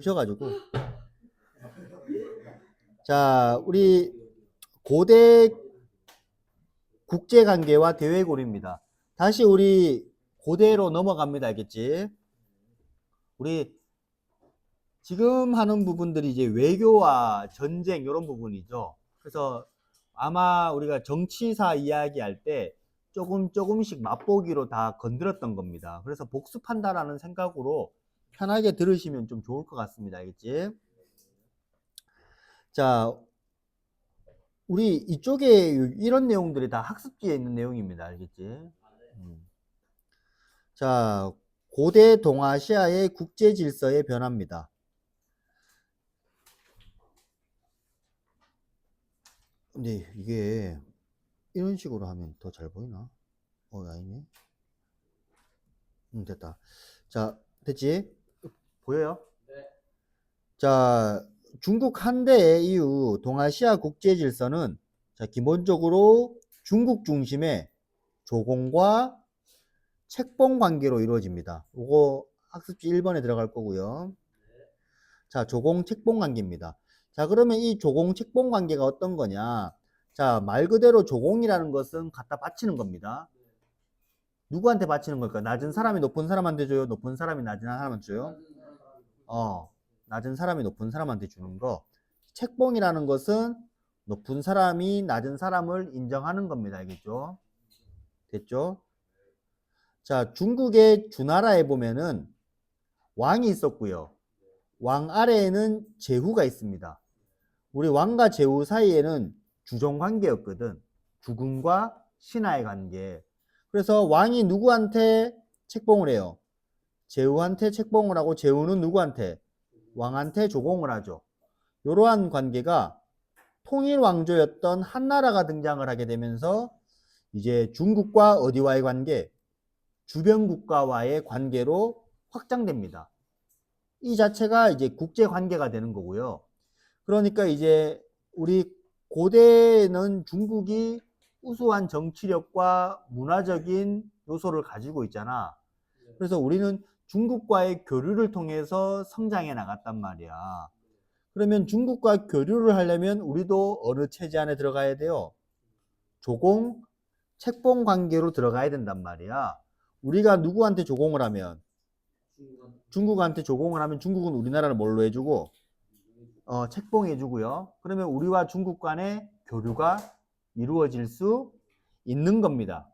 보셔가지고 자 우리 고대 국제관계와 대외고리입니다. 다시 우리 고대로 넘어갑니다. 알겠지? 우리 지금 하는 부분들이 이제 외교와 전쟁 이런 부분이죠. 그래서 아마 우리가 정치사 이야기할 때 조금씩 맛보기로 다 건드렸던 겁니다. 그래서 복습한다라는 생각으로 편하게 들으시면 좀 좋을 것 같습니다. 알겠지? 자, 우리 이쪽에 이런 내용들이 다 학습지에 있는 내용입니다. 알겠지? 자, 고대 동아시아의 국제 질서의 변화입니다. 근데 이게 이런 식으로 하면 더 잘 보이나? 아니네. 됐다. 자, 됐지? 보여요? 네. 자, 중국 한대 이후 동아시아 국제 질서는 자, 기본적으로 중국 중심의 조공과 책봉 관계로 이루어집니다. 이거 학습지 1번에 들어갈 거고요. 자, 조공 책봉 관계입니다. 자, 그러면 이 조공 책봉 관계가 어떤 거냐? 자, 말 그대로 조공이라는 것은 갖다 바치는 겁니다. 누구한테 바치는 걸까? 낮은 사람이 높은 사람한테 줘요? 높은 사람이 낮은 사람한테 줘요? 낮은 사람이 높은 사람한테 주는 거. 책봉이라는 것은 높은 사람이 낮은 사람을 인정하는 겁니다. 알겠죠? 됐죠? 자, 중국의 주나라에 보면은 왕이 있었고요. 왕 아래에는 제후가 있습니다. 우리 왕과 제후 사이에는 주종 관계였거든. 주군과 신하의 관계. 그래서 왕이 누구한테 책봉을 해요? 제후한테 책봉을 하고 제후는 누구한테? 왕한테 조공을 하죠. 이러한 관계가 통일 왕조였던 한나라가 등장을 하게 되면서 이제 중국과 어디와의 관계? 주변 국가와의 관계로 확장됩니다. 이 자체가 이제 국제 관계가 되는 거고요. 그러니까 이제 우리 고대는 중국이 우수한 정치력과 문화적인 요소를 가지고 있잖아. 그래서 우리는 중국과의 교류를 통해서 성장해 나갔단 말이야. 그러면 중국과 교류를 하려면 우리도 어느 체제 안에 들어가야 돼요? 조공, 책봉 관계로 들어가야 된단 말이야. 우리가 누구한테 조공을 하면? 중국한테 조공을 하면 중국은 우리나라를 뭘로 해주고? 책봉해주고요. 그러면 우리와 중국 간의 교류가 이루어질 수 있는 겁니다.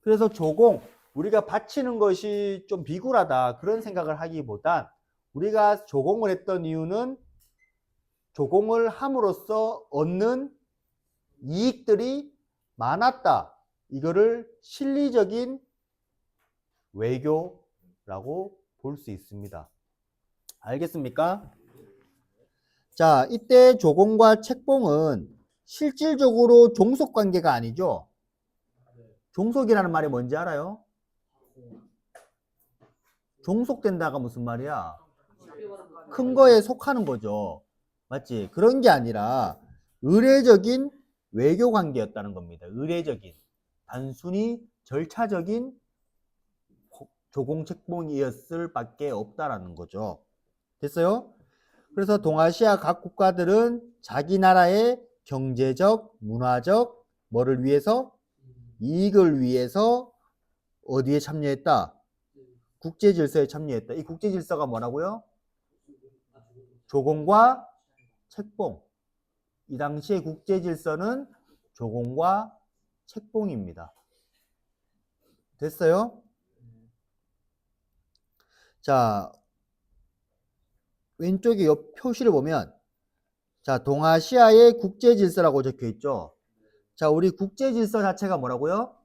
그래서 조공, 우리가 바치는 것이 좀 비굴하다 그런 생각을 하기보단 우리가 조공을 했던 이유는 조공을 함으로써 얻는 이익들이 많았다. 이거를 실리적인 외교라고 볼 수 있습니다. 알겠습니까? 자, 이때 조공과 책봉은 실질적으로 종속 관계가 아니죠. 종속이라는 말이 뭔지 알아요? 종속된다가 무슨 말이야? 큰 거에 속하는 거죠. 맞지? 그런 게 아니라 의례적인 외교 관계였다는 겁니다. 의례적인. 단순히 절차적인 조공책봉이었을 밖에 없다라는 거죠. 됐어요? 그래서 동아시아 각 국가들은 자기 나라의 경제적, 문화적, 뭐를 위해서? 이익을 위해서 어디에 참여했다? 국제 질서에 참여했다. 이 국제 질서가 뭐라고요? 조공과 책봉. 이 당시의 국제 질서는 조공과 책봉입니다. 됐어요? 자, 왼쪽에 이 표시를 보면 자, 동아시아의 국제 질서라고 적혀 있죠. 자, 우리 국제 질서 자체가 뭐라고요?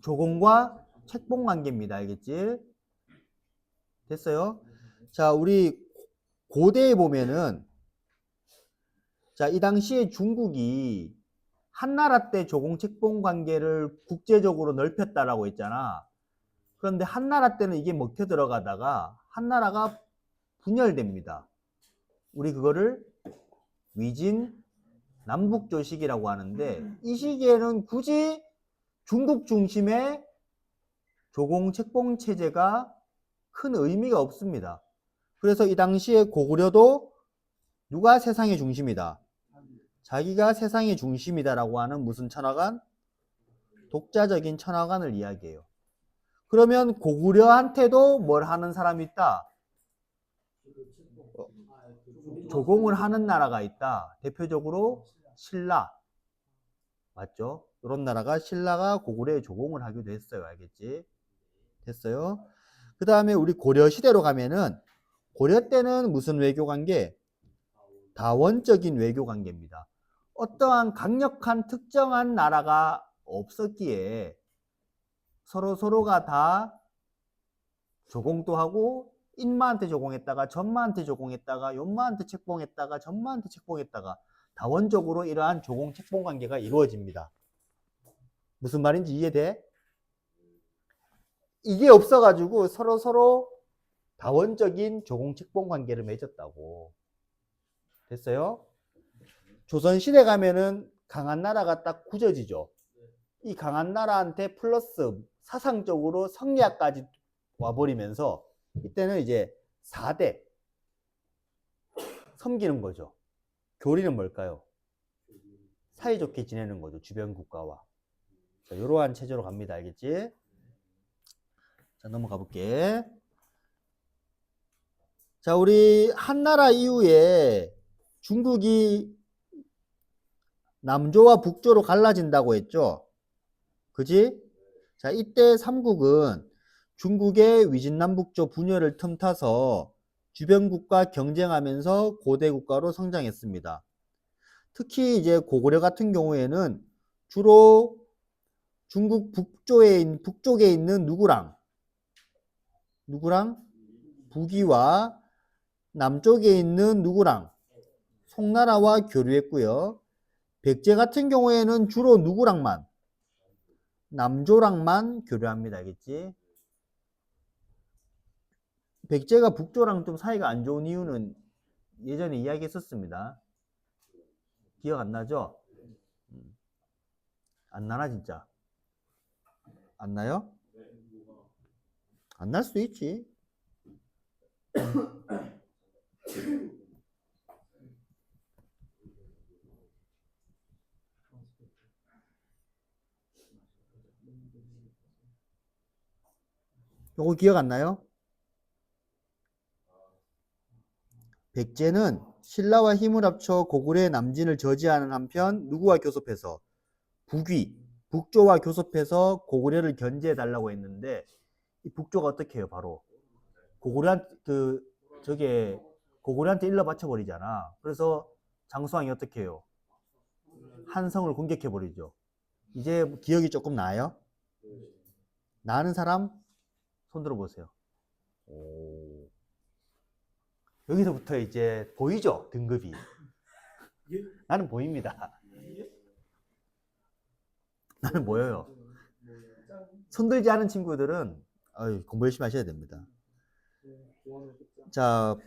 조공과 책봉 관계입니다. 알겠지? 됐어요? 자, 우리 고대에 보면은 자, 이 당시에 중국이 한나라 때 조공 책봉 관계를 국제적으로 넓혔다라고 했잖아. 그런데 한나라 때는 이게 먹혀 들어가다가 한나라가 분열됩니다. 우리 그거를 위진 남북조식이라고 하는데 이 시기에는 굳이 중국 중심의 조공 책봉 체제가 큰 의미가 없습니다. 그래서 이 당시에 고구려도 누가 세상의 중심이다. 자기가 세상의 중심이다라고 하는 무슨 천하관? 독자적인 천하관을 이야기해요. 그러면 고구려한테도 뭘 하는 사람이 있다? 조공을 하는 나라가 있다. 대표적으로 신라. 맞죠? 이런 나라가 신라가 고구려에 조공을 하기도 했어요. 알겠지? 됐어요? 그 다음에 우리 고려 시대로 가면은 고려 때는 무슨 외교 관계? 다원적인 외교 관계입니다. 어떠한 강력한 특정한 나라가 없었기에 서로가 다 조공도 하고 인마한테 조공했다가 전마한테 조공했다가 연마한테 책봉했다가 전마한테 책봉했다가 다원적으로 이러한 조공 책봉 관계가 이루어집니다. 무슨 말인지 이해돼? 이게 없어가지고 서로 다원적인 조공 책봉 관계를 맺었다고. 됐어요? 조선시대 가면은 강한 나라가 딱 굳어지죠. 이 강한 나라한테 플러스 사상적으로 성리학까지 와버리면서 이때는 이제 4대 섬기는 거죠. 교리는 뭘까요? 사이좋게 지내는 거죠. 주변 국가와. 자, 이러한 체제로 갑니다. 알겠지? 자, 넘어가 볼게. 자, 우리 한나라 이후에 중국이 남조와 북조로 갈라진다고 했죠. 그지? 자, 이때 삼국은 중국의 위진남북조 분열을 틈타서 주변국과 경쟁하면서 고대 국가로 성장했습니다. 특히 이제 고구려 같은 경우에는 주로 중국 북쪽에 있는 누구랑 북이와 남쪽에 있는 누구랑 송나라와 교류했고요. 백제 같은 경우에는 주로 누구랑만 남조랑만 교류합니다. 알겠지? 백제가 북조랑 좀 사이가 안 좋은 이유는 예전에 이야기했었습니다. 기억 안 나죠? 안 나나 진짜? 안 나요? 안 날 수도 있지. 요거 기억 안 나요? 백제는 신라와 힘을 합쳐 고구려의 남진을 저지하는 한편 누구와 교섭해서 북조와 교섭해서 고구려를 견제해 달라고 했는데 이 북조가 어떻게 해요? 바로 고구려한테 일러 바쳐 버리잖아. 그래서 장수왕이 어떻게 해요? 한성을 공격해 버리죠. 이제 기억이 조금 나요? 나는 사람 손 들어 보세요. 오. 여기서부터 이제 보이죠? 등급이. 나는 보입니다. 나는 보여요. 손들지 않은 친구들은 공부 열심히 하셔야 됩니다. 자,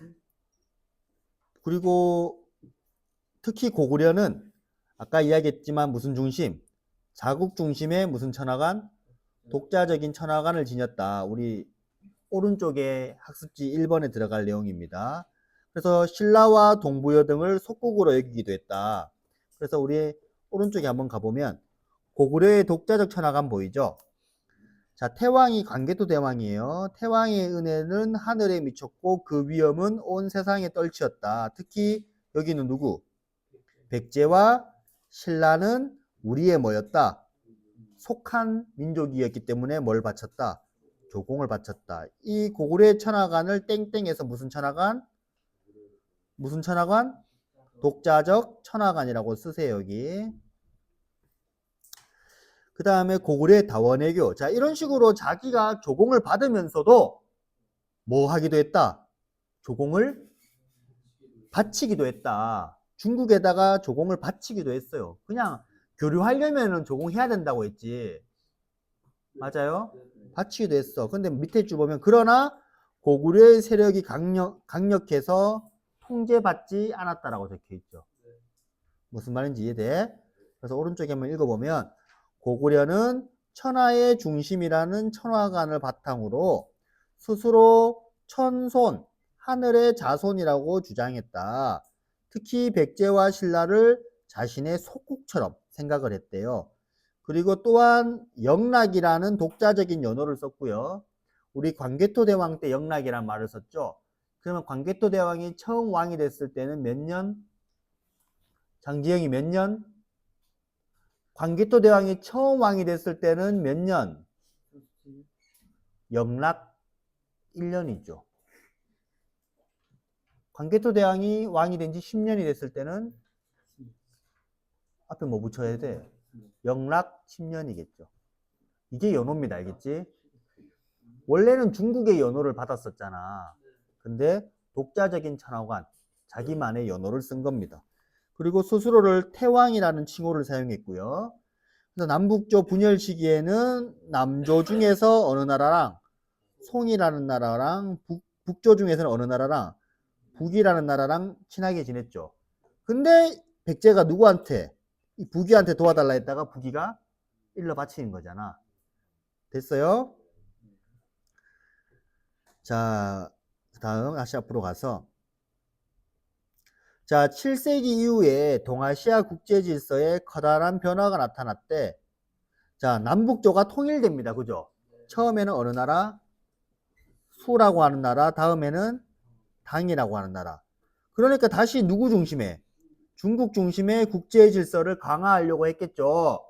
그리고 특히 고구려는 아까 이야기했지만 무슨 중심? 자국 중심의 무슨 천하관? 독자적인 천하관을 지녔다. 우리 오른쪽에 학습지 1번에 들어갈 내용입니다. 그래서 신라와 동부여 등을 속국으로 여기기도 했다. 그래서 우리 오른쪽에 한번 가보면 고구려의 독자적 천하관 보이죠? 자, 태왕이 광개토 대왕이에요. 태왕의 은혜는 하늘에 미쳤고 그 위엄은 온 세상에 떨치었다. 특히 여기는 누구? 백제와 신라는 우리의 뭐였다? 속한 민족이었기 때문에 뭘 바쳤다? 조공을 바쳤다. 이 고구려의 천하관을 땡땡해서 무슨 천하관? 무슨 천하관? 독자적 천하관이라고 쓰세요. 여기. 그 다음에 고구려의 다원외교. 자, 이런 식으로 자기가 조공을 받으면서도 뭐 하기도 했다? 조공을 바치기도 했다. 중국에다가 조공을 바치기도 했어요. 그냥 교류하려면 조공해야 된다고 했지. 맞아요? 바치기도 했어. 근데 밑에 줄 보면 그러나 고구려의 세력이 강력해서 통제받지 않았다라고 적혀 있죠. 무슨 말인지 이해돼? 그래서 오른쪽에 한번 읽어보면 고구려는 천하의 중심이라는 천하관을 바탕으로 스스로 천손 하늘의 자손이라고 주장했다. 특히 백제와 신라를 자신의 속국처럼 생각을 했대요. 그리고 또한 영락이라는 독자적인 연호를 썼고요. 우리 광개토 대왕 때 영락이라는 말을 썼죠. 그러면 광개토 대왕이 처음 왕이 됐을 때는 몇 년? 장지영이 몇 년? 광개토 대왕이 처음 왕이 됐을 때는 몇 년? 영락 1년이죠. 광개토 대왕이 왕이 된 지 10년이 됐을 때는 앞에 뭐 붙여야 돼? 영락 10년이겠죠. 이게 연호입니다. 알겠지? 원래는 중국의 연호를 받았었잖아. 근데 독자적인 천하관, 자기만의 연호를 쓴 겁니다. 그리고 스스로를 태왕이라는 칭호를 사용했고요. 그래서 남북조 분열 시기에는 남조 중에서 어느 나라랑 송이라는 나라랑 북조 중에서는 어느 나라랑 북이라는 나라랑 친하게 지냈죠. 근데 백제가 누구한테? 북이한테 도와달라 했다가 북이가 일러 바치는 거잖아. 됐어요? 자, 다음 다시 앞으로 가서 자, 7세기 이후에 동아시아 국제 질서에 커다란 변화가 나타났대. 자, 남북조가 통일됩니다. 그죠? 처음에는 어느 나라? 수라고 하는 나라, 다음에는 당이라고 하는 나라. 그러니까 다시 누구 중심에? 중국 중심의 국제 질서를 강화하려고 했겠죠.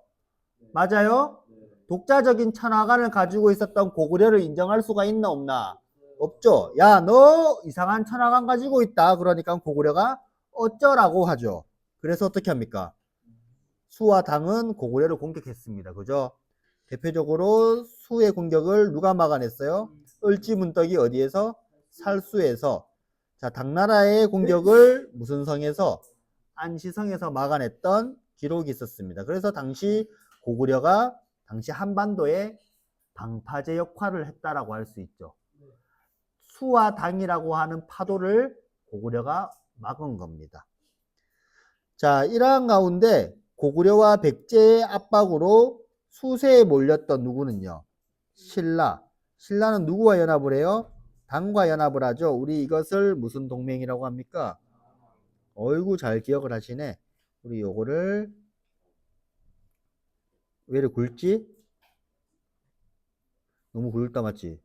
맞아요? 독자적인 천하관을 가지고 있었던 고구려를 인정할 수가 있나 없나? 없죠. 야, 너 이상한 천하관 가지고 있다. 그러니까 고구려가 어쩌라고 하죠. 그래서 어떻게 합니까? 수와 당은 고구려를 공격했습니다. 그죠? 대표적으로 수의 공격을 누가 막아냈어요? 을지문덕이 어디에서? 살수에서. 자, 당나라의 공격을 무슨 성에서? 안시성에서 막아냈던 기록이 있었습니다. 그래서 당시 고구려가 당시 한반도에 방파제 역할을 했다라고 할 수 있죠. 수와 당이라고 하는 파도를 고구려가 막은 겁니다. 자, 이러한 가운데 고구려와 백제의 압박으로 수세에 몰렸던 누구는요? 신라. 신라는 누구와 연합을 해요? 당과 연합을 하죠. 우리 이것을 무슨 동맹이라고 합니까? 어이구 잘 기억을 하시네. 우리 요거를 왜 이렇게 굵지? 너무 굵다 맞지?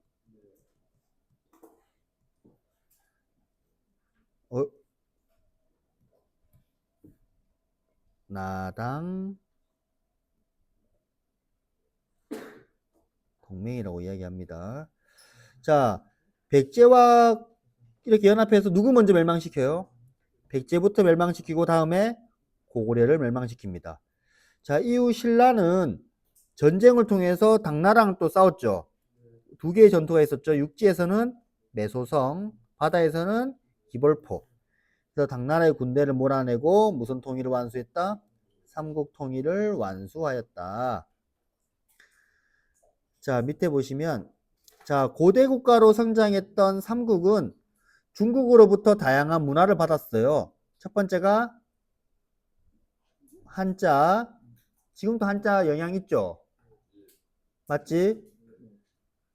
나당 동맹이라고 이야기합니다. 자, 백제와 이렇게 연합해서 누구 먼저 멸망시켜요? 백제부터 멸망시키고 다음에 고구려를 멸망시킵니다. 자, 이후 신라는 전쟁을 통해서 당나라랑 또 싸웠죠. 두 개의 전투가 있었죠. 육지에서는 매소성, 바다에서는 기벌포. 그래서 당나라의 군대를 몰아내고 무슨 통일을 완수했다? 삼국 통일을 완수하였다. 자, 밑에 보시면 자, 고대 국가로 성장했던 삼국은 중국으로부터 다양한 문화를 받았어요. 첫 번째가 한자. 지금도 한자 영향 있죠? 맞지?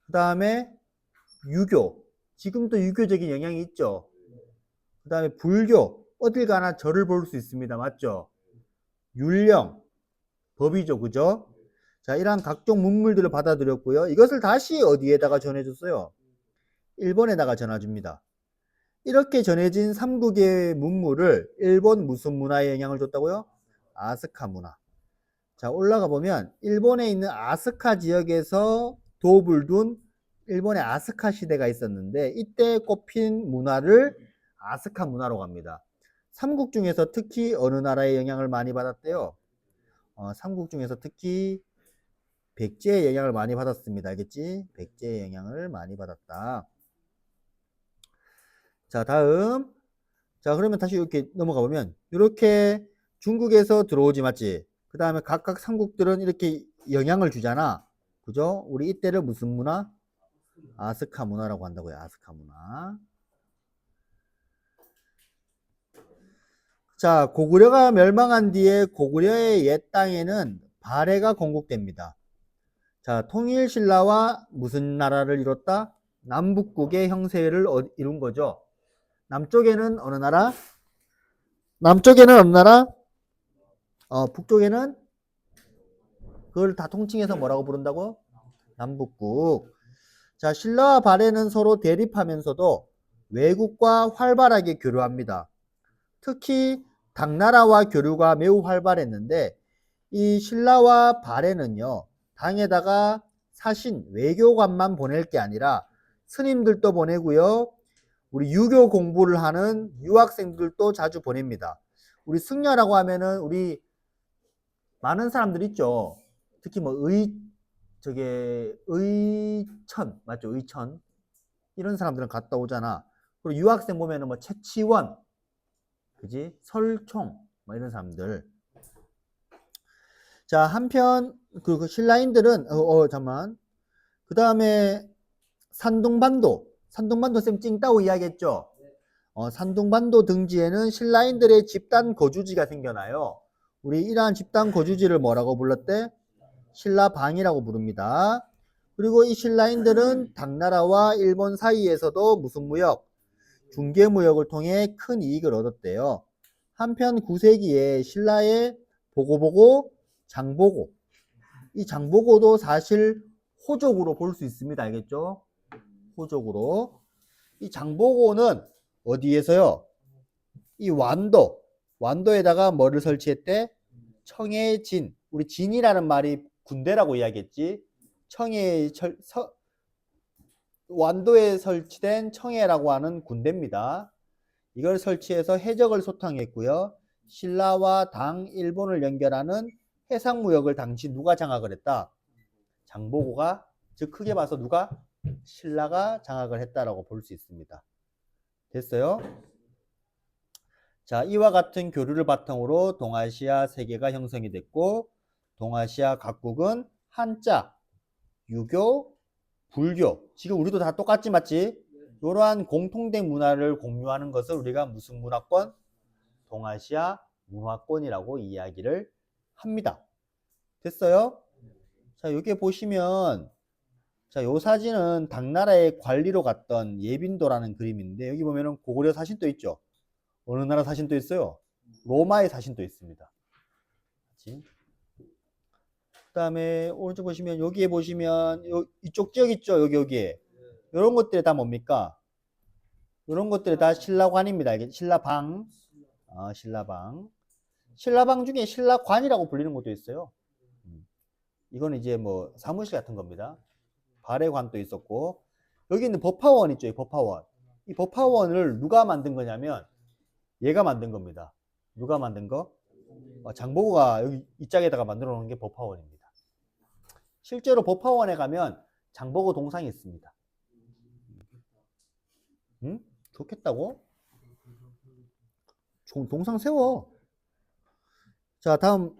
그 다음에 유교. 지금도 유교적인 영향이 있죠? 그 다음에 불교. 어딜 가나 절을 볼 수 있습니다. 맞죠? 율령. 법이죠. 그죠? 자, 이러한 각종 문물들을 받아들였고요. 이것을 다시 어디에다가 전해줬어요? 일본에다가 전해줍니다. 이렇게 전해진 삼국의 문물을 일본 무슨 문화에 영향을 줬다고요? 아스카 문화. 자, 올라가 보면 일본에 있는 아스카 지역에서 도읍을 둔 일본의 아스카 시대가 있었는데 이때 꼽힌 문화를 아스카 문화로 합니다. 삼국 중에서 특히 어느 나라의 영향을 많이 받았대요? 삼국 중에서 특히 백제의 영향을 많이 받았습니다. 알겠지? 백제의 영향을 많이 받았다. 자, 다음. 자, 그러면 다시 이렇게 넘어가 보면 이렇게 중국에서 들어오지 맞지? 그 다음에 각각 삼국들은 이렇게 영향을 주잖아. 그죠? 우리 이때를 무슨 문화? 아스카 문화라고 한다고요. 아스카 문화. 자, 고구려가 멸망한 뒤에 고구려의 옛 땅에는 발해가 건국됩니다. 자, 통일신라와 무슨 나라를 이뤘다? 남북국의 형세를 이룬 거죠. 남쪽에는 어느 나라? 남쪽에는 어느 나라? 북쪽에는 그걸 다 통칭해서 뭐라고 부른다고? 남북국. 자, 신라와 발해는 서로 대립하면서도 외국과 활발하게 교류합니다. 특히 당나라와 교류가 매우 활발했는데 이 신라와 발해는요, 당에다가 사신, 외교관만 보낼 게 아니라 스님들도 보내고요, 우리 유교 공부를 하는 유학생들도 자주 보냅니다. 우리 승려라고 하면은 우리 많은 사람들 있죠. 특히 뭐 의천 맞죠? 의천 이런 사람들은 갔다 오잖아. 그리고 유학생 보면은 뭐 채치원, 그지? 설총 뭐 이런 사람들. 자, 한편 그 신라인들은 잠만. 그 다음에 산둥반도 쌤 찡따오 이야기했죠. 산둥반도 등지에는 신라인들의 집단 거주지가 생겨나요. 우리 이러한 집단 거주지를 뭐라고 불렀대? 신라방이라고 부릅니다. 그리고 이 신라인들은 당나라와 일본 사이에서도 무슨 무역? 중개무역을 통해 큰 이익을 얻었대요. 한편 9세기에 신라의 보고보고, 장보고, 이 장보고도 사실 호족으로 볼 수 있습니다. 알겠죠? 호족으로. 이 장보고는 어디에서요? 이 완도에다가 뭐를 설치했대? 청해진. 우리 진이라는 말이 군대라고 이야기했지. 완도에 설치된 청해라고 하는 군대입니다. 이걸 설치해서 해적을 소탕했고요. 신라와 당, 일본을 연결하는 해상무역을 당시 누가 장악을 했다? 장보고가, 즉 크게 봐서 누가? 신라가 장악을 했다라고 볼 수 있습니다. 됐어요? 자, 이와 같은 교류를 바탕으로 동아시아 세계가 형성이 됐고, 동아시아 각국은 한자, 유교, 불교, 지금 우리도 다 똑같지 맞지? 이러한 공통된 문화를 공유하는 것을 우리가 무슨 문화권? 동아시아 문화권이라고 이야기를 합니다. 됐어요? 자, 여기 보시면, 자, 요 사진은 당나라의 관리로 갔던 예빈도라는 그림인데, 여기 보면은 고구려 사신도 있죠? 어느 나라 사신도 있어요? 로마의 사신도 있습니다. 그 다음에 오른쪽 보시면, 여기에 보시면, 이쪽 지역 있죠? 여기에. 이런 것들이 다 뭡니까? 이런 것들이 다 신라관입니다. 이게 신라방. 신라방. 신라방 중에 신라관이라고 불리는 것도 있어요. 이건 이제 뭐 사무실 같은 겁니다. 발해관도 있었고, 여기 있는 법화원 있죠? 이 법화원. 이 법화원을 누가 만든 거냐면 얘가 만든 겁니다. 누가 만든 거? 장보고가 여기 이 짝에다가 만들어 놓은 게 법화원입니다. 실제로 법화원에 가면 장보고 동상이 있습니다. 응? 좋겠다고? 동상 세워. 자, 다음